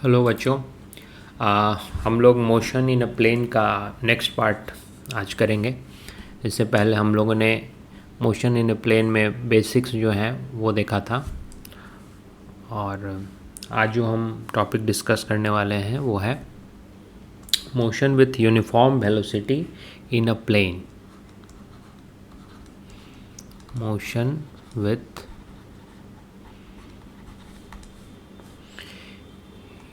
Hello बच्चों। हम लोग मोशन इन अ प्लेन का नेक्स्ट पार्ट आज करेंगे। इससे पहले हम लोगों ने मोशन इन अ प्लेन में बेसिक्स जो हैं वो देखा था, और आज जो हम टॉपिक डिस्कस करने वाले हैं वो है motion with uniform velocity in a plane. Motion with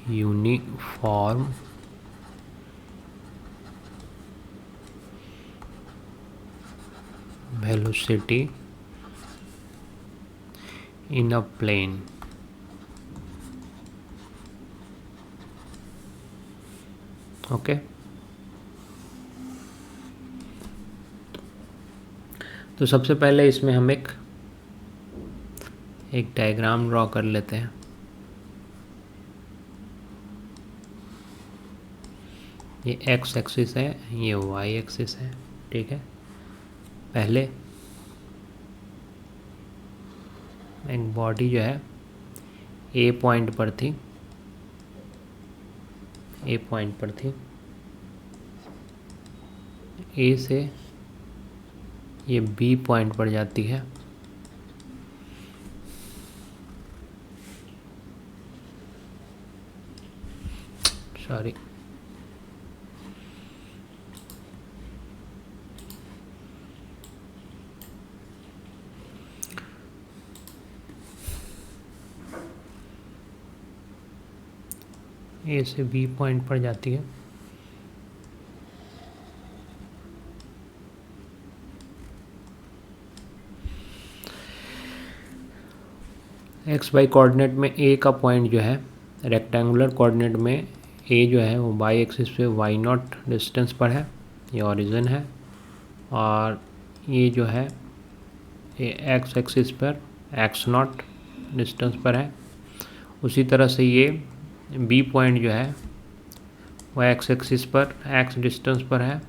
uniform velocity in a plane। Okay, तो सबसे पहले इसमें हम एक डायग्राम ड्रॉ कर लेते हैं। ये एक्स एक्सिस है, ये वाई एक्सिस है। ठीक है, पहले एक बॉडी जो है ए पॉइंट पर थी, ए से ये बी पॉइंट पर जाती है। सॉरी, ए से बी पॉइंट पर जाती है। एक्स वाई कोऑर्डिनेट में ए का पॉइंट जो है, रेक्टेंगुलर कोऑर्डिनेट में ए जो है वो वाई एक्सिस पे वाई नॉट डिस्टेंस पर है, ये ओरिजिन है। और ये जो है ये एक्स एक्सिस पर एक्स नॉट डिस्टेंस पर है। उसी तरह से ये बी पॉइंट जो है वो एक्स एक्सिस पर एक्स डिस्टेंस पर है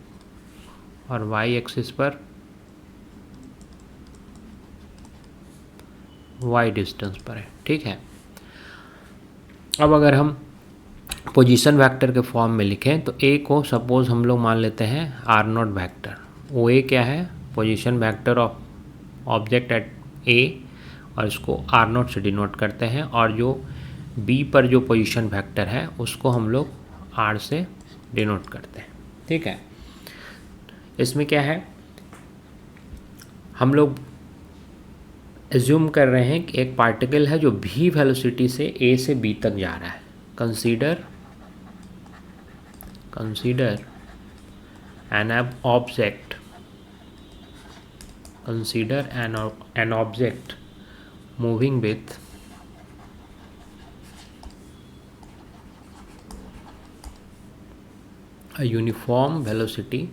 और वाई एक्सिस पर वाई डिस्टेंस पर है। ठीक है, अब अगर हम पोजीशन वेक्टर के फॉर्म में लिखें तो ए को सपोज हम लोग मान लेते हैं आर नॉट वेक्टर। वो ए क्या है? Position vector of object at A, और इसको आर नॉट से डिनोट करते हैं। और जो बी पर जो पोजीशन वेक्टर है उसको हम लोग आर से डिनोट करते हैं। ठीक है, इसमें क्या है, हम लोग एज्यूम कर रहे हैं कि एक पार्टिकल है जो भी वेलोसिटी से ए से बी तक जा रहा है। Consider an object, consider an object moving with a uniform velocity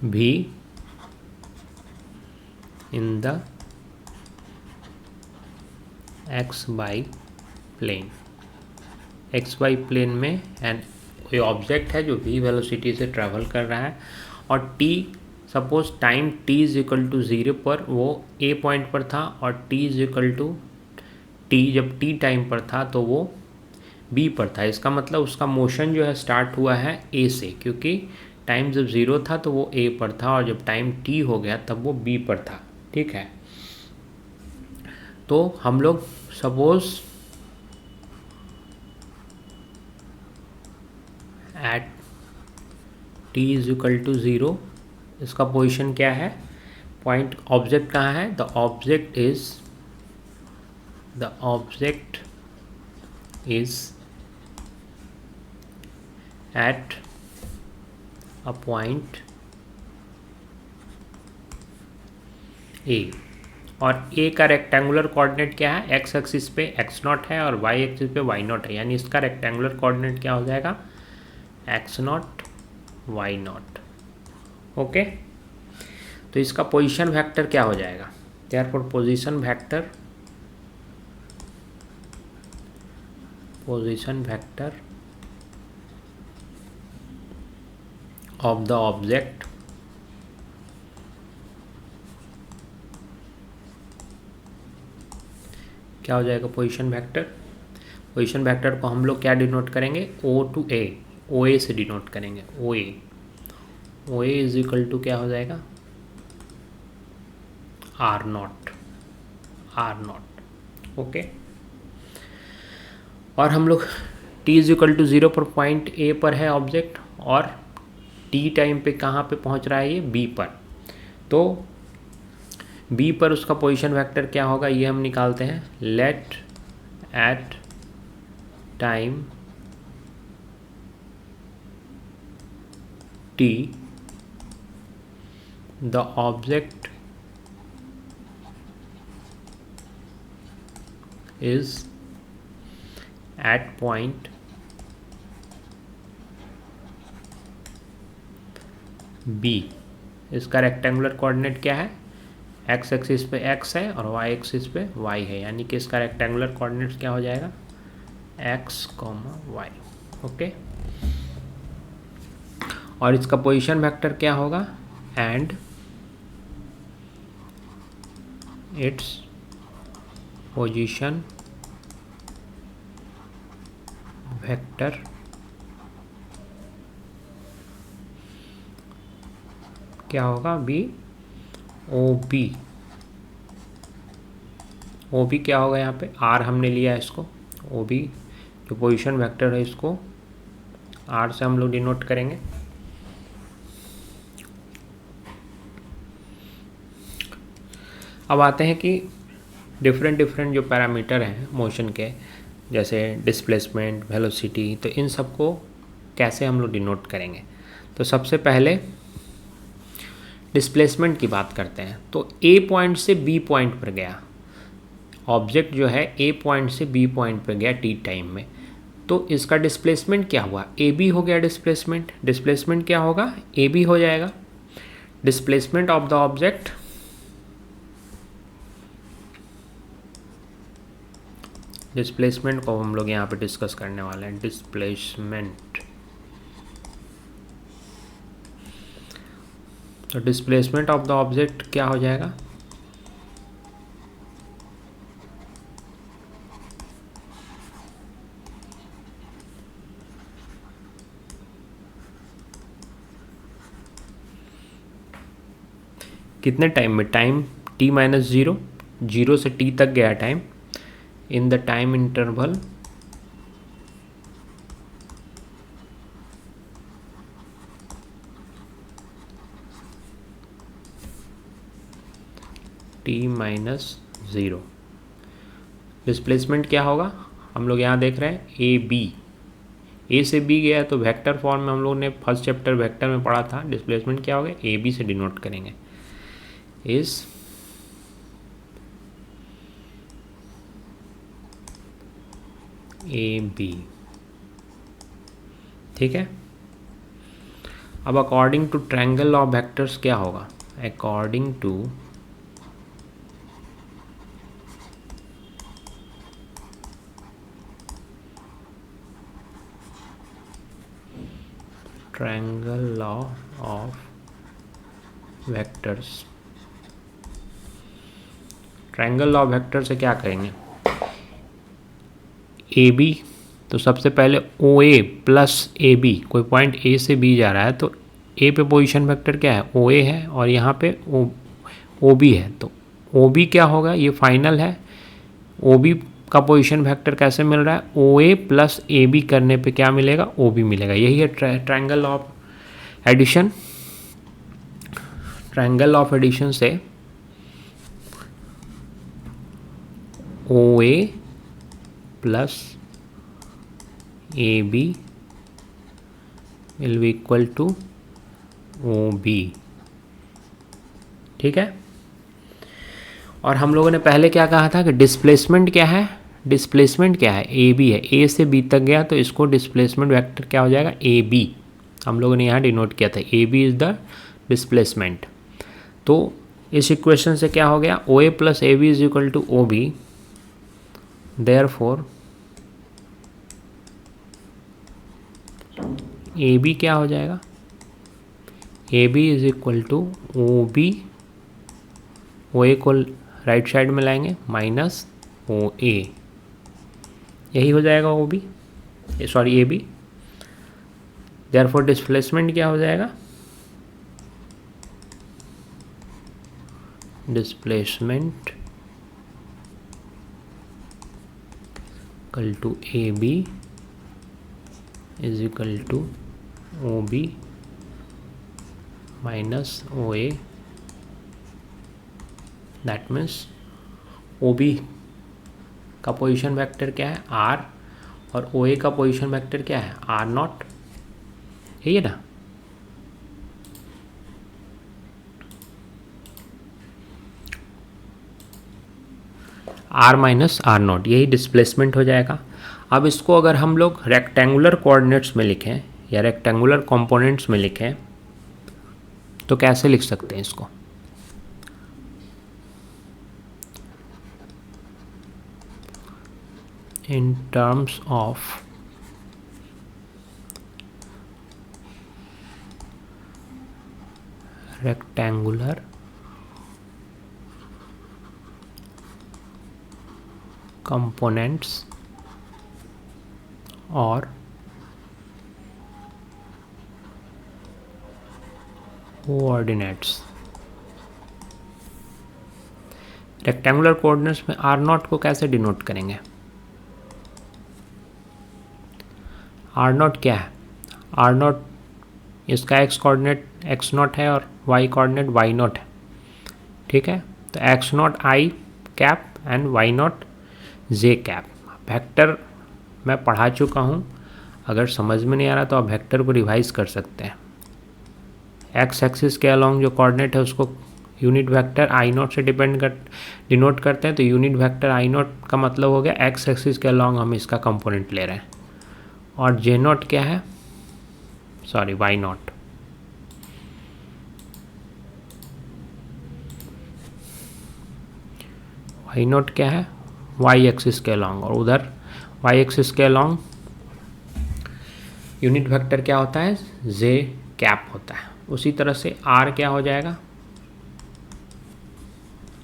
v in the X Y plane. X Y plane में एंड कोई ऑब्जेक्ट है जो वी वेलोसिटी से ट्रैवल कर रहा है, और T suppose time T is equal to 0 पर वो ए पॉइंट पर था, और T is equal to T जब टी टाइम पर था तो वो बी पर था। इसका मतलब उसका मोशन जो है स्टार्ट हुआ है ए से, क्योंकि टाइम जब 0 था तो वो ए पर था, और जब टाइम टी हो गया तब वो बी पर था। ठीक है, तो हम लोग suppose at T is equal to 0, इसका पोजीशन क्या है, पॉइंट ऑब्जेक्ट कहाँ है, the object is at a point A, और ए का रेक्टेंगुलर कोऑर्डिनेट क्या है, एक्स एक्सिस पे एक्स नॉट है और वाई एक्सिस पे वाई नॉट है, यानी इसका रेक्टेंगुलर कोऑर्डिनेट क्या हो जाएगा, x naught Y naught. Okay, तो इसका पोजीशन वेक्टर क्या हो जाएगा, therefore position vector of the object क्या हो जाएगा पोजीशन वेक्टर। पोजीशन वेक्टर को हम लोग क्या डिनोट करेंगे, ओ टू ए, ओ ए से डिनोट करेंगे, O A. O A is equal to क्या हो जाएगा, R naught, R naught. Okay, और हम लोग t इज इक्वल टू 0 पर पॉइंट ए पर है ऑब्जेक्ट, और t टाइम पे कहाँ पे पहुँच रहा है ये, b पर। तो b पर उसका पोजीशन वेक्टर क्या होगा ये हम निकालते हैं। Let at time t the object is at point B। इसका रेक्टेंगुलर कोऑर्डिनेट क्या है, x एक्सिस पे x है और y एक्सिस पे y है, यानी कि इसका रेक्टेंगुलर कोऑर्डिनेट क्या हो जाएगा, x, y। ओके, और इसका पोजीशन वेक्टर क्या होगा, एंड इट्स पोजीशन वेक्टर क्या होगा, B O B. O B क्या होगा, यहाँ पे आर हमने लिया है इसको, ओ बी जो पोजीशन वेक्टर है इसको आर से हम लोग डिनोट करेंगे। अब आते हैं कि डिफरेंट जो पैरामीटर हैं मोशन के, जैसे डिस्प्लेसमेंट, वेलोसिटी, तो इन सब को कैसे हम लोग डिनोट करेंगे। तो सबसे पहले डिस्प्लेसमेंट की बात करते हैं। तो ए पॉइंट से बी पॉइंट पर गया ऑब्जेक्ट, जो है ए पॉइंट से बी पॉइंट पर गया टी टाइम में, तो इसका डिस्प्लेसमेंट क्या हुआ, ए बी हो गया डिस्प्लेसमेंट। डिस्प्लेसमेंट क्या होगा, ए बी हो जाएगा। Displacement of the object displacement को हम लोग यहाँ पे डिस्कस करने वाले हैं। डिस्प्लेसमेंट, तो डिस्प्लेसमेंट ऑफ द ऑब्जेक्ट क्या हो जाएगा, कितने टाइम में, टाइम t माइनस 0, 0 से t तक गया time, in the time interval t minus 0। Displacement क्या होगा, हम लोग यहाँ देख रहे हैं ए बी, ए से बी गया तो वेक्टर फॉर्म में हम लोग ने फर्स्ट चैप्टर वेक्टर में पढ़ा था। डिस्प्लेसमेंट क्या होगा, ए बी से डिनोट करेंगे, इस ए बी। ठीक है, अब according to triangle of vectors क्या होगा, according to triangle law of vectors, triangle law of vector से क्या करेंगे, ए बी, तो सबसे पहले O A plus A B, कोई पॉइंट ए से बी जा रहा है तो ए पे पोजीशन वेक्टर क्या है, ओ ए है, और यहाँ पे ओ बी है, तो ओ बी क्या होगा, ये फाइनल है। ओ बी का पोजीशन वेक्टर कैसे मिल रहा है, ओ ए प्लस ए बी करने पे क्या मिलेगा, ओ बी मिलेगा। यही है triangle of addition. Triangle of addition से O A plus A B will be equal to O B. ठीक है, और हम लोगों ने पहले क्या कहा था कि डिस्प्लेसमेंट क्या है, डिस्प्लेसमेंट क्या है, ए बी है, ए से बी तक गया तो इसको डिस्प्लेसमेंट वेक्टर क्या हो जाएगा, ए बी। हम लोगों ने यहाँ डिनोट किया था, A B is the displacement. तो इस इक्वेशन से क्या हो गया, O A plus A B is equal to O B, therefore A B क्या हो जाएगा, A B is equal to O B, O A को राइट साइड में लाएंगे माइनस ओ ए, यही हो जाएगा O B, sorry A B. Therefore displacement क्या हो जाएगा, displacement equal to A B is equal to O B minus O A. That means O B का पोजीशन वेक्टर क्या है आर, और ओ ए का पोजीशन वेक्टर क्या है आर नॉट, यही है ना। आर माइनस आर नॉट, यही डिस्प्लेसमेंट हो जाएगा। अब इसको अगर हम लोग रेक्टेंगुलर कोऑर्डिनेट्स में लिखें या रेक्टेंगुलर कंपोनेंट्स में लिखें तो कैसे लिख सकते हैं इसको, in terms of rectangular components और कोऑर्डिनेट्स। रेक्टेंगुलर कोऑर्डिनेट्स में आर नॉट को कैसे डिनोट करेंगे, आर नॉट क्या है, आर नॉट इसका एक्स कोऑर्डिनेट एक्स नॉट है और वाई कोऑर्डिनेट वाई नॉट है, ठीक है। तो X naught I cap and Y naught J cap. Vector मैं पढ़ा चुका हूँ, अगर समझ में नहीं आ रहा तो आप वेक्टर को रिवाइज कर सकते हैं। एक्स एक्सिस के अलॉन्ग जो कोऑर्डिनेट है उसको यूनिट वेक्टर आई नॉट से डिनोट करते हैं, तो यूनिट वेक्टर आई नॉट का मतलब हो गया एक्स एक्सिस के अलॉन्ग हम इसका कंपोनेंट ले रहे हैं। और जे नॉट क्या है, sorry Y naught, Y naught क्या है वाई एक्सिस के अलॉन्ग, और उधर वाई एक्सिस के अलॉन्ग यूनिट वेक्टर क्या होता है जे कैप होता है। उसी तरह से आर क्या हो जाएगा,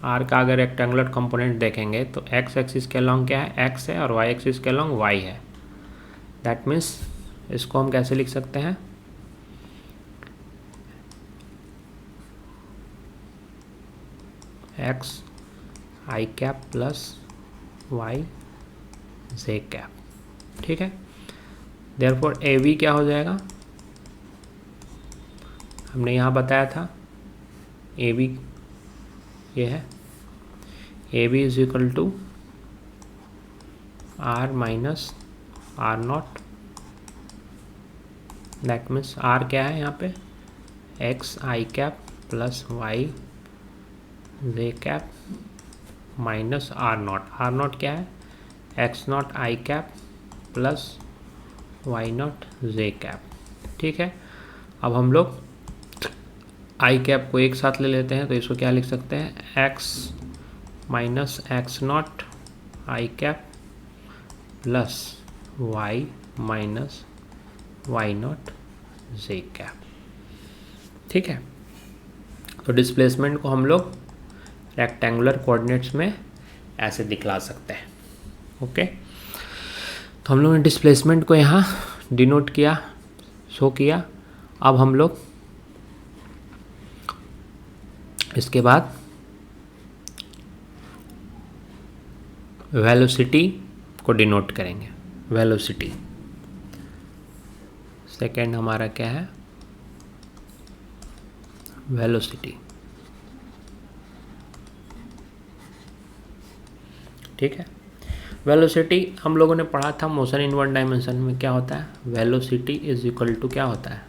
आर का अगर रेक्टेंगुलर कंपोनेंट देखेंगे तो एक्स एक्सिस के अलॉन्ग क्या है एक्स है और वाई एक्सिस के अलॉन्ग वाई है। दैट मीन्स इसको हम कैसे लिख सकते हैं, X I cap plus Y J cap, ठीक है। देयरफॉर ए वी क्या हो जाएगा, हमने यहाँ बताया था ए बी ये है, A B is equal to R minus R naught. That means R क्या है यहाँ पे X I cap plus Y J cap minus R naught. R naught क्या है X naught I cap plus Y naught J cap, ठीक है। अब हम लोग आई कैप को एक साथ ले लेते हैं, तो इसको क्या लिख सकते हैं X minus X naught I cap plus Y minus Y naught J cap, ठीक है। तो डिस्प्लेसमेंट को हम लोग रेक्टेंगुलर कोऑर्डिनेट्स में ऐसे दिखला सकते हैं, ओके। तो हम लोग ने डिस्प्लेसमेंट को यहाँ डिनोट किया, शो किया। अब हम लोग इसके बाद वेलोसिटी को डिनोट करेंगे। वेलोसिटी सेकेंड हमारा क्या है वेलोसिटी, ठीक है। वेलोसिटी हम लोगों ने पढ़ा था मोशन इन वन डायमेंशन में क्या होता है, वेलोसिटी इज इक्वल टू क्या होता है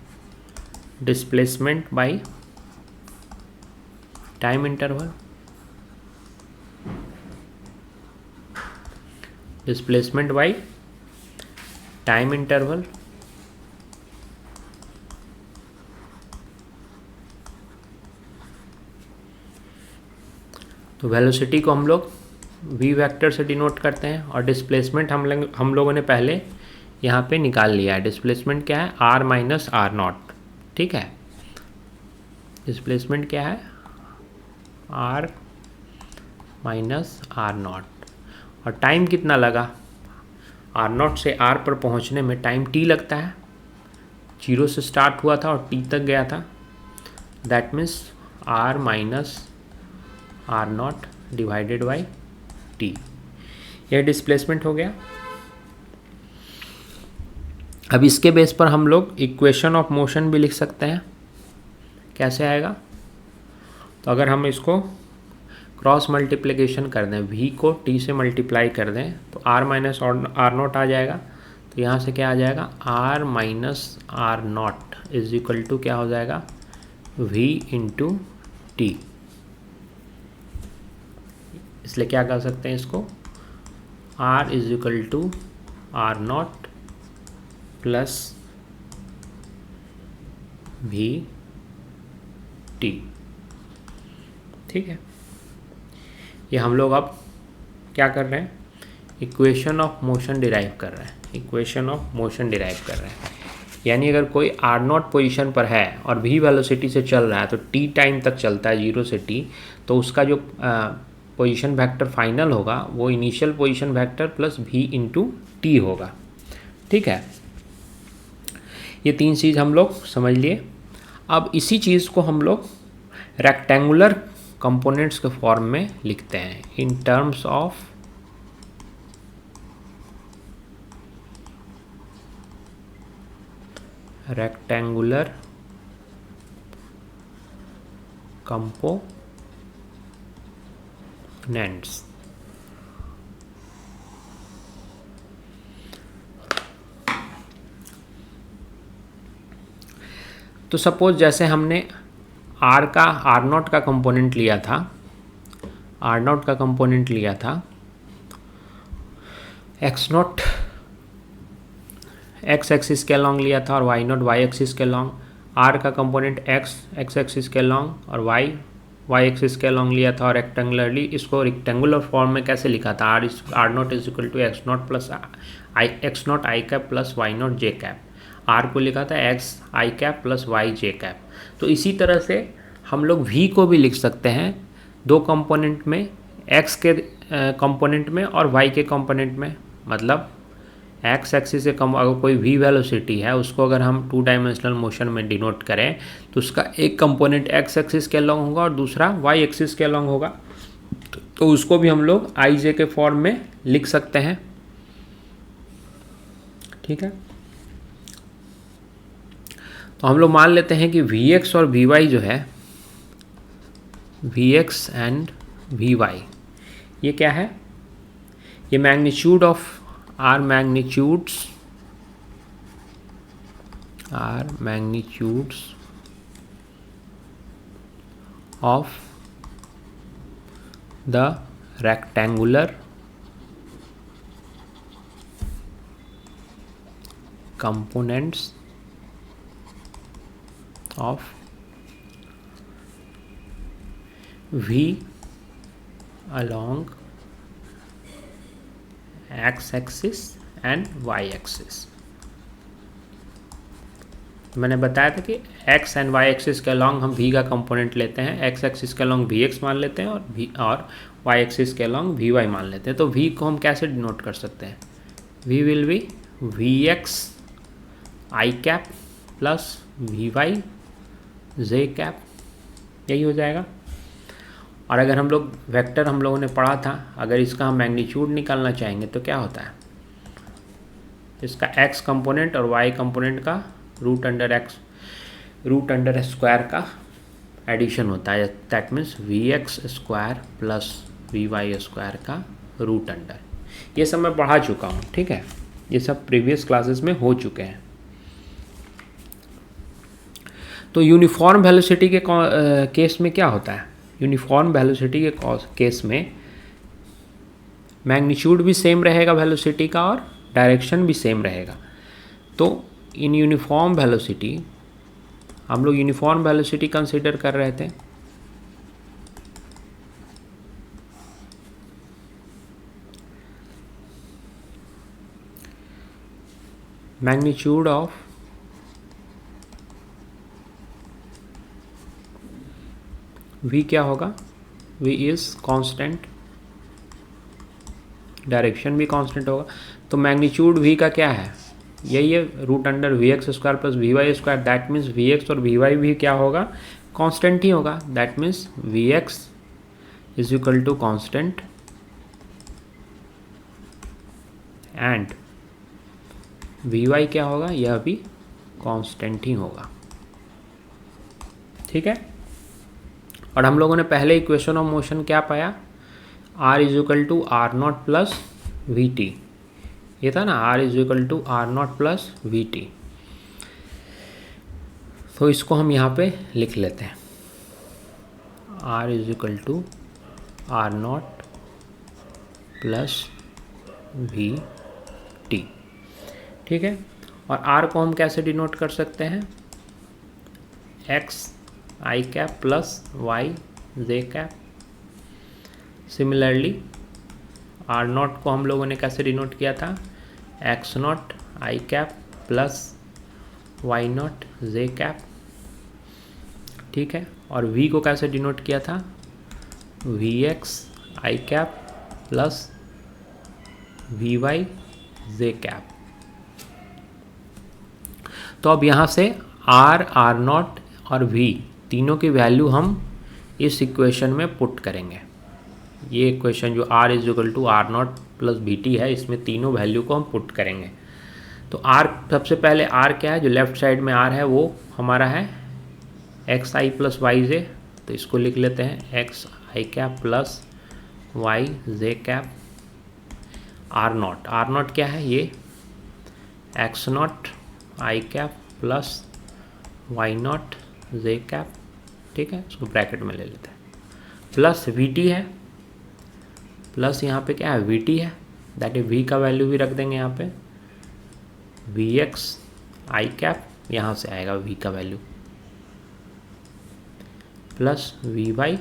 displacement by time interval, displacement by time interval तो वेलोसिटी को हम लोग v वेक्टर से डिनोट करते हैं, और डिस्प्लेसमेंट हम लोगों ने पहले यहाँ पे निकाल लिया है। डिस्प्लेसमेंट क्या है r माइनस आर नॉट, ठीक है। डिस्प्लेसमेंट क्या है r माइनस आर नॉट, और टाइम कितना लगा, r0 से r पर पहुंचने में टाइम t लगता है, 0 से स्टार्ट हुआ था और t तक गया था, that means r minus r0 divided by t। यह डिस्प्लेसमेंट हो गया। अब इसके बेस पर हम लोग इक्वेशन ऑफ मोशन भी लिख सकते हैं। कैसे आएगा, तो अगर हम इसको क्रॉस मल्टीप्लिकेशन कर दें, v को t से मल्टीप्लाई कर दें तो r माइनस r0 आ जाएगा। तो यहाँ से क्या आ जाएगा, r minus r0 is equal to क्या हो जाएगा, v इंटू टी। इसलिए क्या कर सकते हैं इसको, r is equal to r0 plus v T. ठीक है, ये हम लोग अब क्या कर रहे हैं, इक्वेशन ऑफ मोशन डिराइव कर रहे हैं, इक्वेशन ऑफ मोशन डिराइव कर रहे हैं। यानी अगर कोई r0 पोजीशन पर है और v वेलोसिटी से चल रहा है तो t टाइम तक चलता है 0 से t, तो उसका जो पोजीशन वेक्टर फाइनल होगा वो initial position vector plus v into T होगा। ठीक है, ये तीन चीज़ हम लोग समझ लिए। अब इसी चीज़ को हम लोग रेक्टेंगुलर कंपोनेंट्स के फॉर्म में लिखते हैं in terms of rectangular components. तो सपोज जैसे हमने r0 का कंपोनेंट लिया था, r0 का कंपोनेंट लिया था, x0 x एक्सिस के लॉन्ग लिया था और y0 y एक्सिस के लॉन्ग, r का कंपोनेंट x एक्सिस के लॉन्ग और y एक्सिस के लॉन्ग लिया था। और रेक्टेंगुलरली इसको रेक्टेंगुलर फॉर्म में कैसे लिखा था, r0 is equal to x0 plus x0 i cap plus y0 j cap, r को लिखा था x i cap plus y j cap. तो इसी तरह से हम लोग v को भी लिख सकते हैं दो कंपोनेंट में, x के कंपोनेंट में और y के कंपोनेंट में। मतलब x एक्सिस से कम अगर कोई v वेलोसिटी है उसको अगर हम 2 डायमेंशनल मोशन में डिनोट करें तो उसका एक कंपोनेंट x एक्सिस के अलॉन्ग होगा और दूसरा y एक्सिस के अलॉन्ग होगा। तो उसको भी हम लोग i j के फॉर्म में लिख सकते हैं। ठीक है, तो हम लोग मान लेते हैं कि Vx और Vy जो है, Vx एंड Vy ये क्या है, ये magnitude of R magnitudes of the rectangular components of v along x axis and y axis। मैंने बताया था कि x एंड y एक्सिस के अलॉन्ग हम v का कंपोनेंट लेते हैं, x एक्सिस के अलॉन्ग vx मान लेते हैं और y एक्सिस के अलॉन्ग vy मान लेते हैं। तो v को हम कैसे डिनोट कर सकते हैं, v will be vx i cap plus vy j cap, यही हो जाएगा। और अगर हम लोग वेक्टर हम लोगों ने पढ़ा था, अगर इसका हम मैग्नीट्यूड निकालना चाहेंगे तो क्या होता है, इसका x कंपोनेंट और y कंपोनेंट का रूट अंडर स्क्वायर का एडिशन होता है, that means vx square plus vy square का रूट अंडर। ये सब मैं पढ़ा चुका हूँ। ठीक है, ये सब प्रीवियस क्लासेस में हो चुके हैं। तो यूनिफॉर्म वेलोसिटी के केस में क्या होता है, यूनिफॉर्म वेलोसिटी के केस में मैग्नीट्यूड भी सेम रहेगा वेलोसिटी का और डायरेक्शन भी सेम रहेगा। तो इन यूनिफॉर्म वेलोसिटी हम लोग यूनिफॉर्म वेलोसिटी कंसीडर कर रहे थे। मैग्नीट्यूड ऑफ v क्या होगा, v इज कांस्टेंट डायरेक्शन भी कांस्टेंट होगा। तो मैग्नीट्यूड v का क्या है, यही है root under V X square plus we Y square. That means V X और वी वाई भी क्या होगा, कांस्टेंट ही होगा। That means V X is equal to constant and V Y क्या होगा, यह भी कांस्टेंट ही होगा। ठीक है। और हम लोगों ने पहले इक्वेशन ऑफ मोशन क्या पाया, r is equal to R naught plus V T, ये था ना, r is equal to R naught plus V T. तो इसको हम यहाँ पे लिख लेते हैं, r is equal to R naught plus V T. ठीक है। और r को हम कैसे डिनोट कर सकते हैं, x I cap plus Y J cap. Similarly R naught को हम लोगों ने कैसे डिनोट किया था, X naught I cap plus Y naught J cap. ठीक है। और v को कैसे डिनोट किया था, V X I cap plus we Y J cap. तो अब यहाँ से r, आर नॉट और v तीनों की वैल्यू हम इस इक्वेशन में पुट करेंगे। ये इक्वेशन जो r is equal to R naught plus B T है, इसमें तीनों वैल्यू को हम पुट करेंगे। तो r, सबसे पहले r क्या है, जो लेफ्ट साइड में r है वो हमारा है X I plus Y J. तो इसको लिख लेते हैं X I cap plus Y J cap. R naught क्या है, ये X naught I cap plus Y naught J cap. ठीक है, इसको ब्रैकेट में ले लेते हैं। प्लस वी टी है, प्लस यहाँ पे क्या है, वी टी है, दैट इज वी का वैल्यू भी रख देंगे यहाँ पे, वी एक्स आई कैप, यहाँ से आएगा वी का value, plus we Y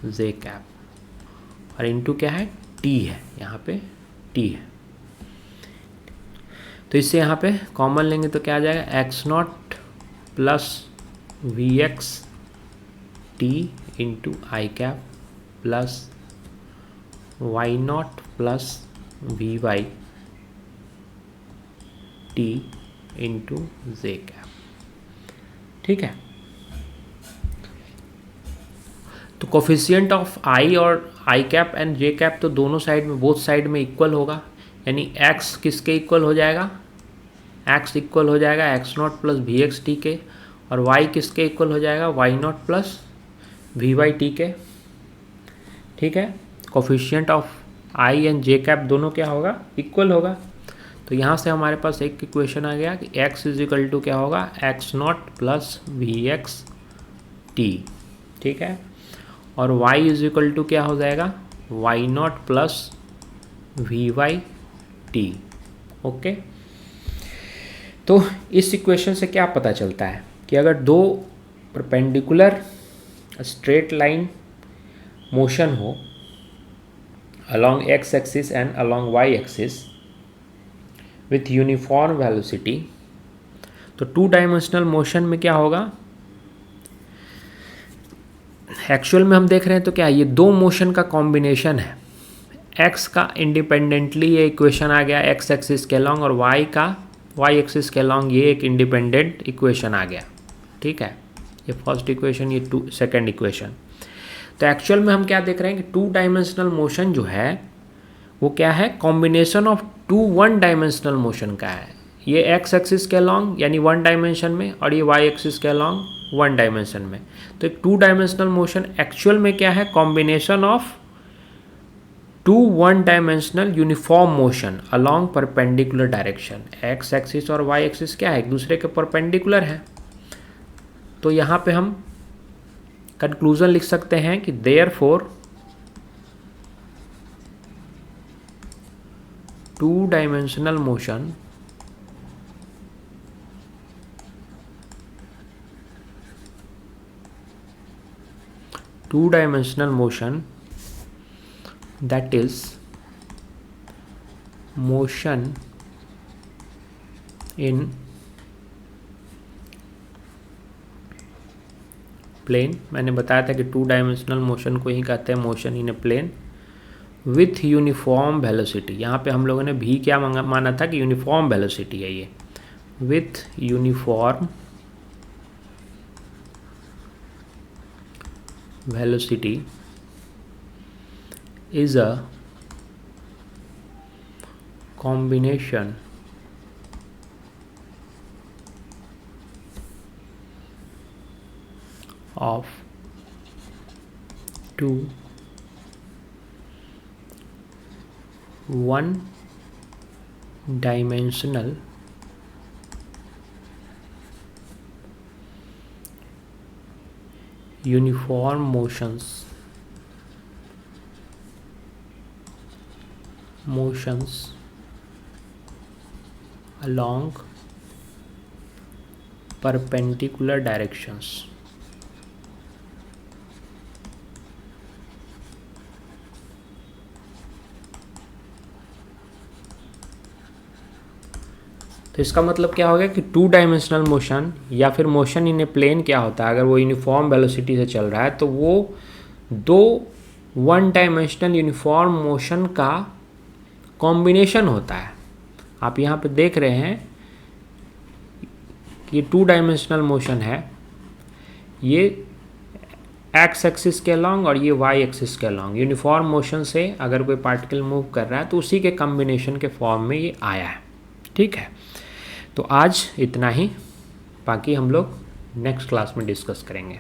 J cap. और इनटू क्या है, टी है, यहाँ पे टी है। तो इससे यहाँ पे कॉमन लेंगे तो क्या आ जाएगा, x naught plus v x t into i cap plus Y naught plus we y t into j cap. ठीक है। तो कोफिशिएंट ऑफ आई और i cap and j cap तो दोनों साइड में, बोथ साइड में इक्वल होगा, यानी x किसके इक्वल हो जाएगा, x इक्वल हो जाएगा x naught plus v x t के, और y किसके इक्वल हो जाएगा, y naught plus we y t के। ठीक है। Coefficient of i and j cap दोनों क्या होगा, इक्वल होगा। तो यहाँ से हमारे पास एक इक्वेशन आ गया कि x इज इक्वल टू क्या होगा, x naught plus v x t. ठीक है। और y इज इक्वल टू क्या हो जाएगा, y naught plus we y t. Okay. तो इस इक्वेशन से क्या पता चलता है कि अगर दो परपेंडिकुलर स्ट्रेट लाइन मोशन हो along x axis and along y axis with uniform velocity, तो टू डायमेंशनल मोशन में क्या होगा, एक्चुअल में हम देख रहे हैं तो क्या ये दो मोशन का कॉम्बिनेशन है। x का इंडिपेंडेंटली ये इक्वेशन आ गया x एक्सिस के अलॉन्ग, और y का y एक्सिस के अलॉन्ग ये एक इंडिपेंडेंट इक्वेशन आ गया। ठीक है, ये फर्स्ट इक्वेशन, ये सेकंड इक्वेशन। तो एक्चुअल में हम क्या देख रहे हैं कि टू डायमेंशनल मोशन जो है वो क्या है, combination of two one dimensional motion का है। ये एक्स एक्सिस के अलॉन्ग यानी वन डायमेंशन में, और ये वाई एक्सिस के अलॉन्ग वन डायमेंशन में। तो एक टू डायमेंशनल मोशन एक्चुअल में क्या है, combination of two one dimensional uniform motion along perpendicular direction. X axis और वाई एक्सिस क्या है, एक दूसरे के परपेंडिकुलर है। तो यहाँ पे हम कंक्लूजन लिख सकते हैं कि therefore two dimensional motion that is motion in plane. मैंने बताया था कि टू डायमेंशनल मोशन को ही कहते हैं motion in a plane. With uniform velocity. यहाँ पे हम लोगों ने भी क्या माना था कि यूनिफॉर्म वेलोसिटी है ये, with uniform velocity is a combination of two one-dimensional uniform motions along perpendicular directions। तो इसका मतलब क्या हो गया कि टू डायमेंशनल मोशन या फिर मोशन इन ए प्लेन क्या होता है, अगर वो यूनिफॉर्म वेलोसिटी से चल रहा है तो वो दो वन डायमेंशनल यूनिफॉर्म मोशन का कॉम्बिनेशन होता है। आप यहाँ पे देख रहे हैं कि ये टू डायमेंशनल मोशन है, ये एक्स एक्सिस के अलॉन्ग और ये वाई एक्सिस के अलॉन्ग। यूनिफॉर्म मोशन से अगर कोई पार्टिकल मूव कर रहा है तो उसी के कॉम्बिनेशन के फॉर्म में ये आया है। ठीक है, तो आज इतना ही, बाकी हम लोग नेक्स्ट क्लास में डिस्कस करेंगे।